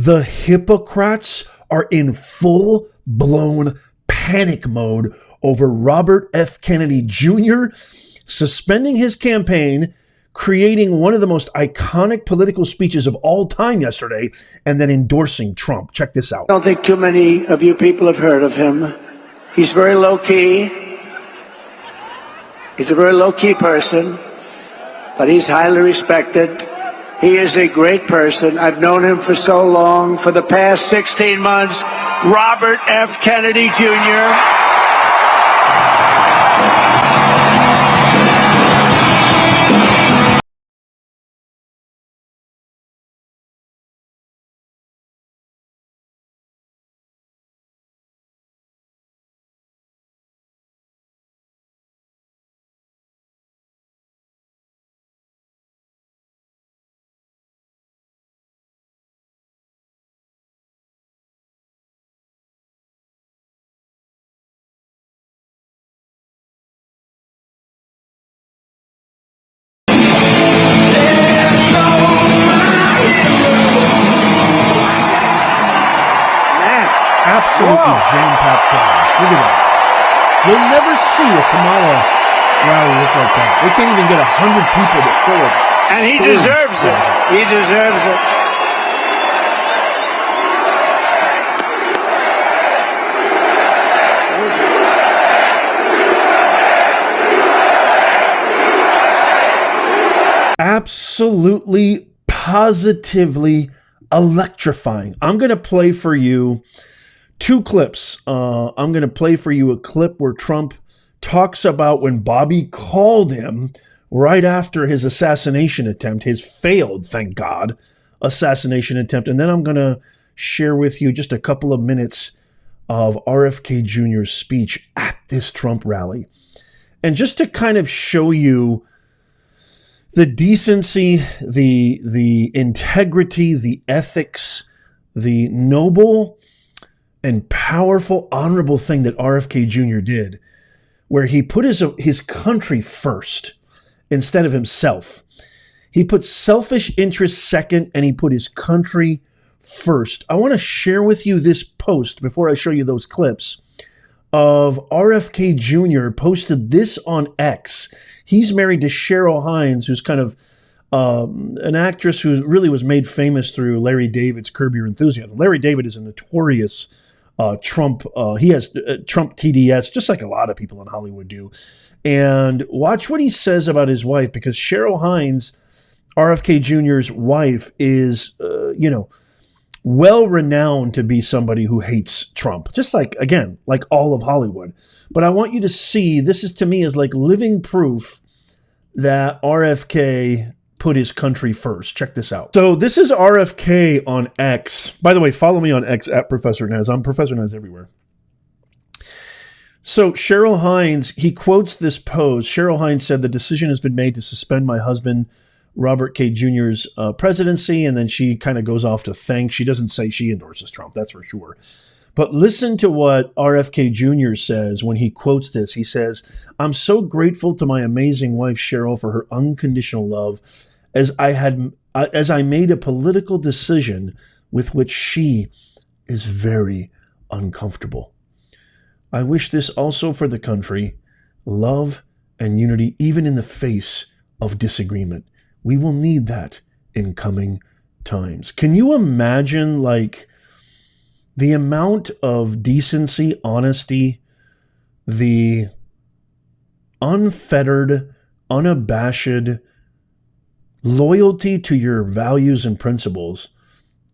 The hypocrites are in full-blown panic mode over Robert F. Kennedy Jr. suspending his campaign, creating one of the most iconic political speeches of all time yesterday, and then endorsing Trump. Check this out. I don't think too many of you people have heard of him. He's very low-key. He's a very low-key person, but he's highly respected. He is a great person. I've known him for so long. For the past 16 months, Robert F. Kennedy Jr. Absolutely jam-packed crowd. Look at that. You'll never see a Kamala rally look like that. They can't even get 100 people to fill it. And he deserves it. He deserves it. Absolutely, positively electrifying. I'm going to play for you two clips. I'm going to play for you a clip where Trump talks about when Bobby called him right after his assassination attempt, his failed, thank God, assassination attempt. And then I'm going to share with you just a couple of minutes of RFK Jr.'s speech at this Trump rally. And just to kind of show you the decency, the integrity, the ethics, the noble and powerful, honorable thing that RFK Jr. did, where he put his country first instead of himself. He put selfish interests second, and he put his country first. I want to share with you this post before I show you those clips of RFK Jr. posted this on X. He's married to Cheryl Hines, who's kind of an actress who really was made famous through Larry David's Curb Your Enthusiasm. Larry David is a notorious Trump. He has Trump TDS, just like a lot of people in Hollywood do. And watch what he says about his wife, because Cheryl Hines, RFK Jr.'s wife, is, well renowned to be somebody who hates Trump, just like, again, like all of Hollywood. But I want you to see, this is to me is like living proof that RFK put his country first. Check this out. So this is RFK on X. By the way, follow me on X at Professor Nez. I'm Professor Nez everywhere. So Cheryl Hines, he quotes this post. Cheryl Hines said, "The decision has been made to suspend my husband, Robert K. Jr.'s presidency." And then she kind of goes off to thank. She doesn't say she endorses Trump, that's for sure. But listen to what RFK Jr. says when he quotes this. He says, "I'm so grateful to my amazing wife, Cheryl, for her unconditional love, as I made a political decision with which she is very uncomfortable. I wish this also for the country, love and unity, even in the face of disagreement. We will need that in coming times." Can you imagine, like, the amount of decency, honesty, the unfettered, unabashed loyalty to your values and principles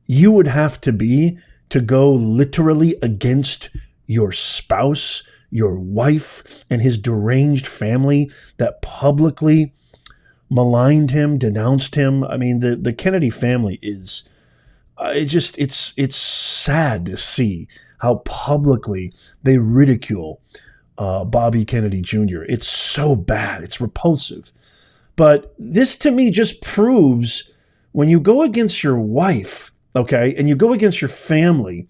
you would have to be to go literally against your spouse, your wife, and his deranged family that publicly maligned him, denounced him? I mean, the Kennedy family is, it's sad to see how publicly they ridicule Bobby Kennedy Jr. It's so bad. It's repulsive. But this to me just proves when you go against your wife, okay, and you go against your family,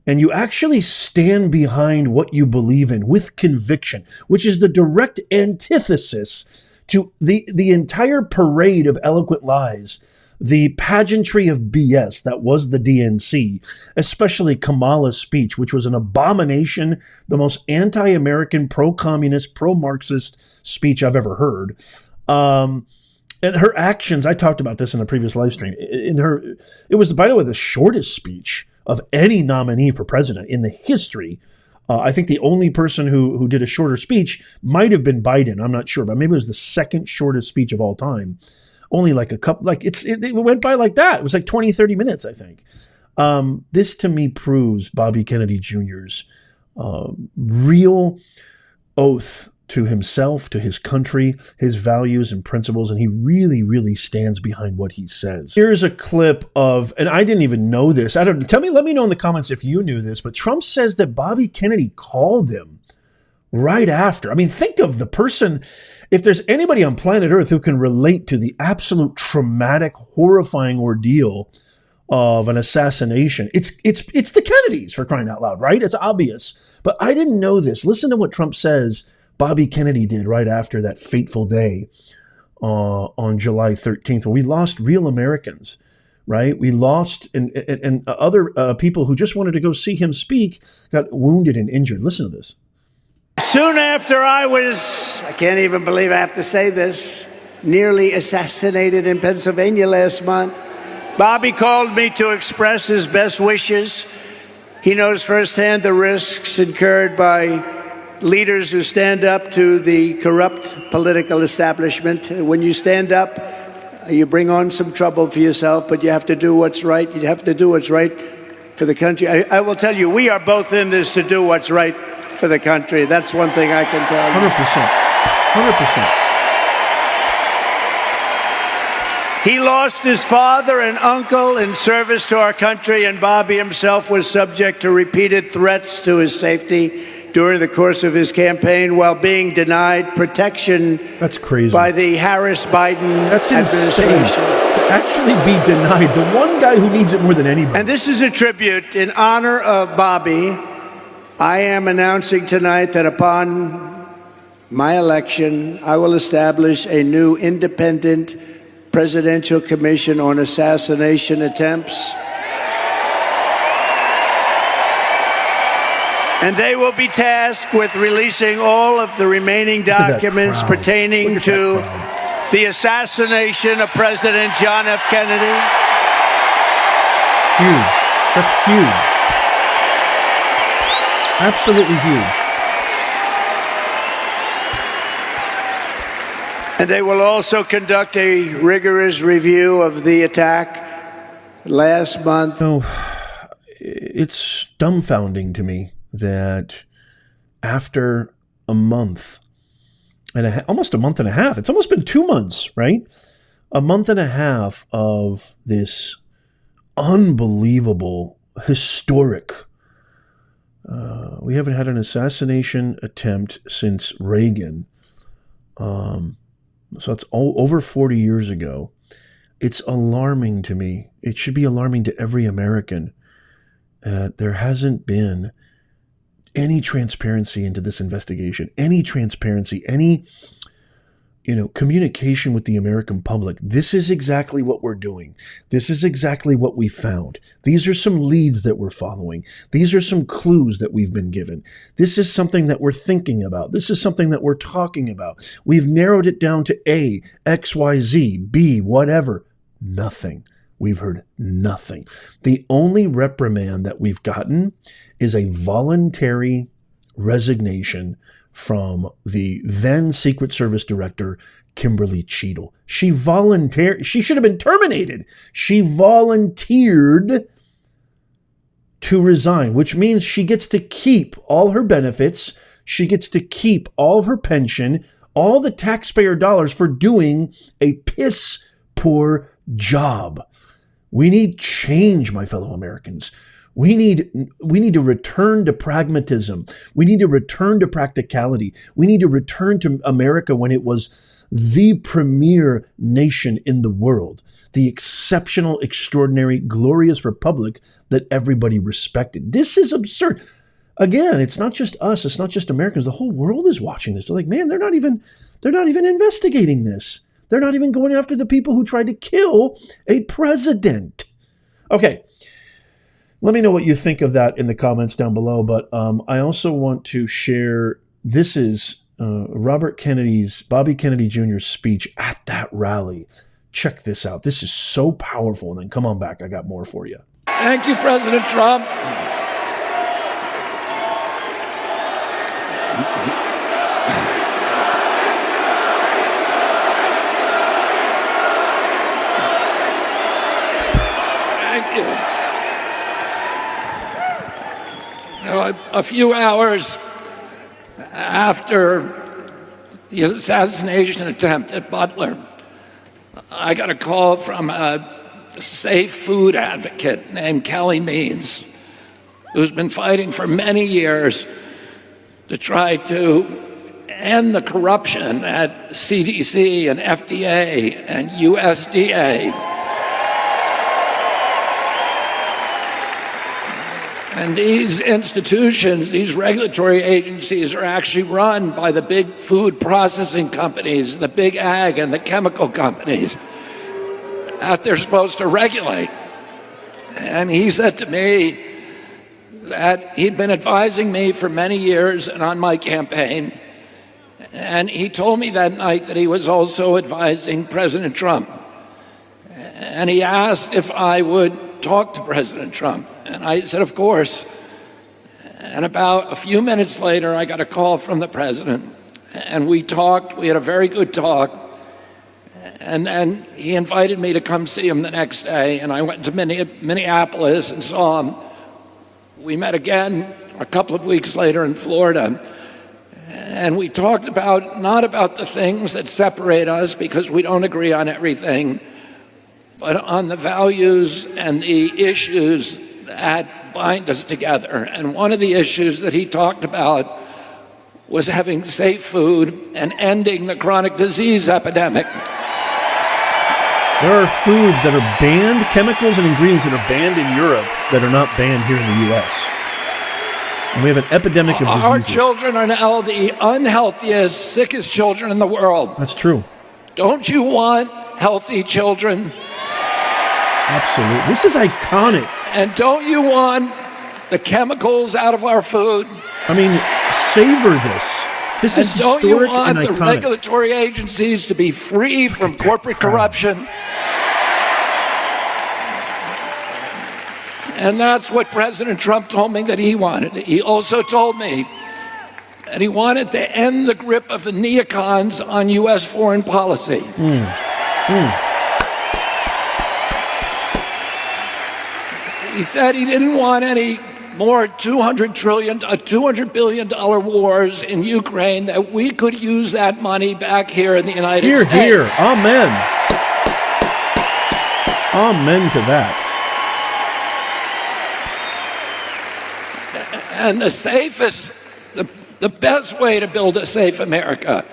and you actually stand behind what you believe in with conviction, which is the direct antithesis to the entire parade of eloquent lies the pageantry of BS that was the DNC, especially Kamala's speech, which was an abomination, the most anti-American, pro-communist, pro-Marxist speech I've ever heard. And her actions, I talked about this in a previous live stream. It was, by the way, the shortest speech of any nominee for president in the history. I think the only person who did a shorter speech might have been Biden. I'm not sure, but maybe it was the second shortest speech of all time. Only like a couple, like it went by like that. It was like 20, 30 minutes, I think. This to me proves Bobby Kennedy Jr.'s real oath to himself, to his country, his values and principles, and he really, really stands behind what he says. Here's a clip of, and I didn't even know this. Let me know in the comments if you knew this, but Trump says that Bobby Kennedy called him right after. I mean, think of the person, if there's anybody on planet Earth who can relate to the absolute traumatic, horrifying ordeal of an assassination, it's the Kennedys, for crying out loud, right? It's obvious. But I didn't know this. Listen to what Trump says Bobby Kennedy did right after that fateful day on July 13th, where we lost real Americans, right? We lost, and other people who just wanted to go see him speak got wounded and injured. Listen to this. Soon after I can't even believe I have to say this, nearly assassinated in Pennsylvania last month, Bobby called me to express his best wishes. He knows firsthand the risks incurred by leaders who stand up to the corrupt political establishment. When you stand up, you bring on some trouble for yourself, but you have to do what's right. You have to do what's right for the country. I will tell you, we are both in this to do what's right for the country. That's one thing I can tell you. 100%. 100%. He lost his father and uncle in service to our country, and Bobby himself was subject to repeated threats to his safety during the course of his campaign, while being denied protection. That's crazy. By the Harris-Biden administration. To actually be denied, the one guy who needs it more than anybody. And this is a tribute in honor of Bobby. I am announcing tonight that upon my election, I will establish a new independent presidential commission on assassination attempts. And they will be tasked with releasing all of the remaining documents pertaining to the assassination of President John F. Kennedy. Huge. That's huge. Absolutely huge. And they will also conduct a rigorous review of the attack last month. It's dumbfounding to me that after a month and almost a month and a half, it's almost been 2 months, right? A month and a half of this unbelievable, historic, we haven't had an assassination attempt since Reagan. So it's over 40 years ago. It's alarming to me. It should be alarming to every American. There hasn't been any transparency into this investigation, any transparency, any, communication with the American public. This is exactly what we're doing. This is exactly what we found. These are some leads that we're following. These are some clues that we've been given. This is something that we're thinking about. This is something that we're talking about. We've narrowed it down to A, X, Y, Z, B, whatever. Nothing. We've heard nothing. The only reprimand that we've gotten is a voluntary resignation from the then Secret Service Director, Kimberly Cheadle. She should have been terminated. She volunteered to resign, which means she gets to keep all her benefits. She gets to keep all of her pension, all the taxpayer dollars for doing a piss poor job. We need change, my fellow Americans. We need to return to pragmatism. We need to return to practicality. We need to return to America when it was the premier nation in the world, the exceptional, extraordinary, glorious republic that everybody respected. This is absurd. Again, it's not just us. It's not just Americans. The whole world is watching this. They're like, man, they're not even investigating this. They're not even going after the people who tried to kill a president. Okay. Let me know what you think of that in the comments down below. But I also want to share, this is Bobby Kennedy Jr.'s speech at that rally. Check this out. This is so powerful. And then come on back. I got more for you. Thank you, President Trump. Thank you. A few hours after the assassination attempt at Butler, I got a call from a safe food advocate named Kelly Means, who's been fighting for many years to try to end the corruption at CDC and FDA and USDA. And these institutions, these regulatory agencies, are actually run by the big food processing companies, the big ag and the chemical companies that they're supposed to regulate. And he said to me that he'd been advising me for many years and on my campaign. And he told me that night that he was also advising President Trump. And he asked if I would talk to President Trump. And I said, of course. And about a few minutes later, I got a call from the president. And we talked. We had a very good talk. And then he invited me to come see him the next day. And I went to Minneapolis and saw him. We met again a couple of weeks later in Florida. And we talked about, not about the things that separate us because we don't agree on everything, but on the values and the issues that bind us together. And one of the issues that he talked about was having safe food and ending the chronic disease epidemic. There are foods that are banned, chemicals and ingredients that are banned in Europe that are not banned here in the U.S. And we have an epidemic of diseases. Our children are now the unhealthiest, sickest children in the world. That's true. Don't you want healthy children? Absolutely. This is iconic. And don't you want the chemicals out of our food? I mean, savor this. This is don't historic you want and the iconic. regulatory agencies to be free from corporate corruption? And that's what President Trump told me that he wanted. He also told me that he wanted to end the grip of the neocons on U.S. foreign policy. He said he didn't want any more $200 billion wars in Ukraine, that we could use that money back here in the United States. Here. Amen. Amen to that. And the best way to build a safe America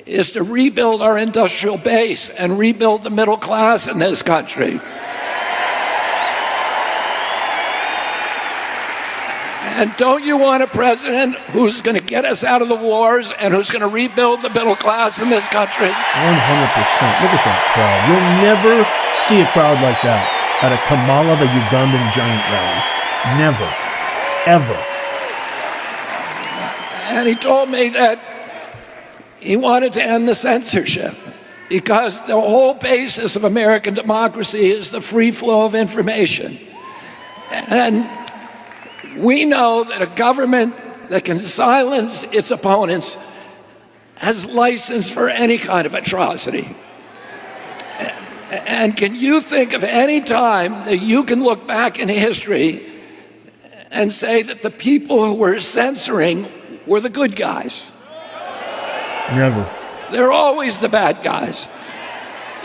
is to rebuild our industrial base and rebuild the middle class in this country. And don't you want a president who's going to get us out of the wars and who's going to rebuild the middle class in this country? 100%. Look at that crowd. You'll never see a crowd like that at a Kamala the Ugandan giant rally. Never. Ever. And he told me that he wanted to end the censorship because the whole basis of American democracy is the free flow of information. And we know that a government that can silence its opponents has license for any kind of atrocity. And can you think of any time that you can look back in history and say that the people who were censoring were the good guys? Never. They're always the bad guys,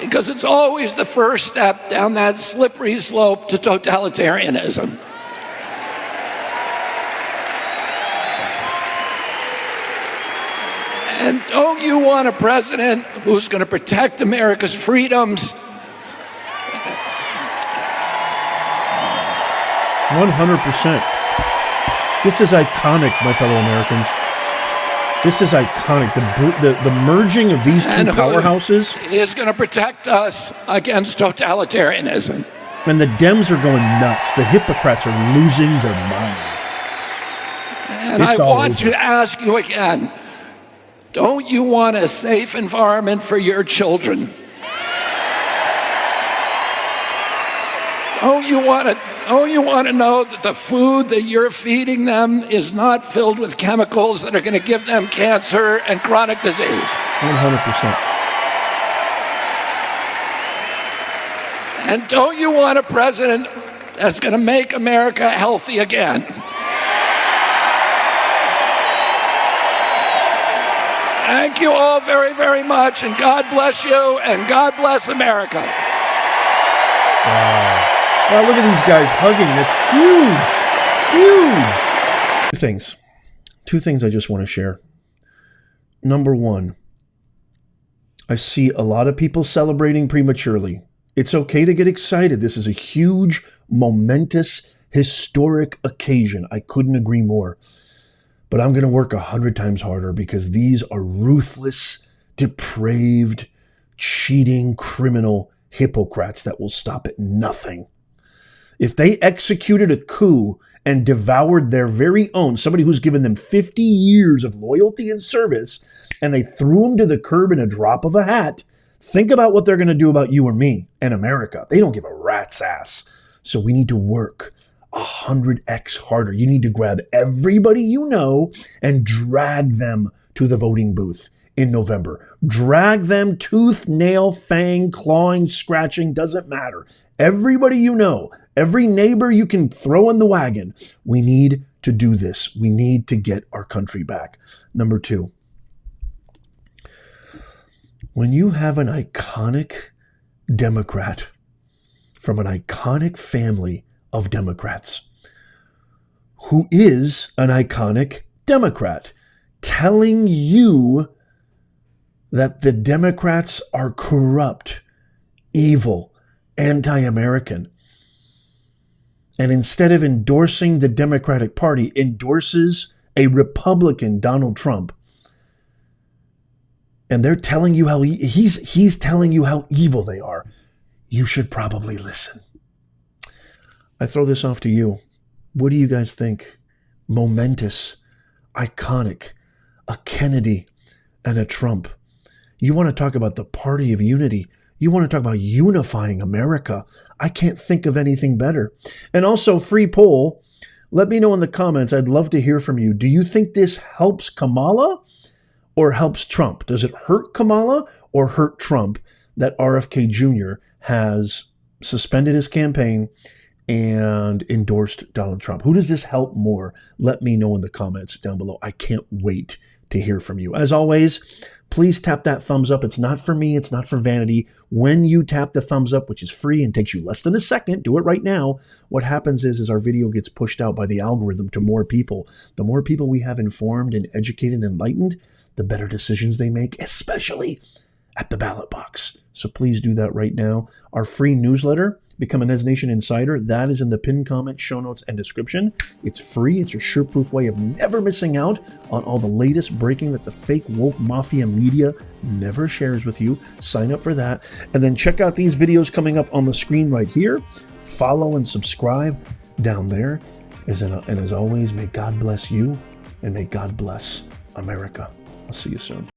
because it's always the first step down that slippery slope to totalitarianism. And don't you want a president who's going to protect America's freedoms? 100%. This is iconic, my fellow Americans. This is iconic. The merging of these two And who powerhouses. is going to protect us against totalitarianism. And the Dems are going nuts. The hypocrites are losing their mind. And It's I all want over. to ask you again, don't you want a safe environment for your children? Don't you want to know that the food that you're feeding them is not filled with chemicals that are going to give them cancer and chronic disease? 100%. And don't you want a president that's going to make America healthy again? Thank you all very, very much, and God bless you, and God bless America. Wow. Wow, look at these guys hugging. That's huge. Huge. Two things I just want to share. Number one, I see a lot of people celebrating prematurely. It's okay to get excited. This is a huge, momentous, historic occasion. I couldn't agree more. But I'm going to work 100 times harder because these are ruthless, depraved, cheating, criminal hypocrites that will stop at nothing. If they executed a coup and devoured their very own, somebody who's given them 50 years of loyalty and service, and they threw them to the curb in a drop of a hat, think about what they're going to do about you or me and America. They don't give a rat's ass. So we need to work 100x harder. You need to grab everybody you know and drag them to the voting booth in November. Drag them tooth, nail, fang, clawing, scratching, doesn't matter. Everybody you know, every neighbor you can throw in the wagon. We need to do this. We need to get our country back. Number two, when you have an iconic Democrat from an iconic family of Democrats, who is an iconic Democrat, telling you that the Democrats are corrupt, evil, anti-American, and instead of endorsing the Democratic Party, endorses a Republican, Donald Trump, and they're telling you how he's telling you how evil they are, you should probably listen. I throw this off to you. What do you guys think? Momentous, iconic, a Kennedy and a Trump. You want to talk about the party of unity. You want to talk about unifying America. I can't think of anything better. And also, free poll. Let me know in the comments. I'd love to hear from you. Do you think this helps Kamala or helps Trump? Does it hurt Kamala or hurt Trump that RFK Jr. has suspended his campaign and endorsed Donald Trump? Who does this help more? Let me know in the comments down below. I can't wait to hear from you. As always, please tap that thumbs up. It's not for me. It's not for vanity. When you tap the thumbs up, which is free and takes you less than a second, do it right now. What happens is our video gets pushed out by the algorithm to more people. The more people we have informed and educated and enlightened, the better decisions they make, especially at the ballot box. So please do that right now. Our free newsletter, Become a Nez Nation Insider, that is in the pinned comment, show notes, and description. It's free. It's your sure-proof way of never missing out on all the latest breaking that the fake woke mafia media never shares with you. Sign up for that. And then check out these videos coming up on the screen right here. Follow and subscribe down there. And as always, may God bless you and may God bless America. I'll see you soon.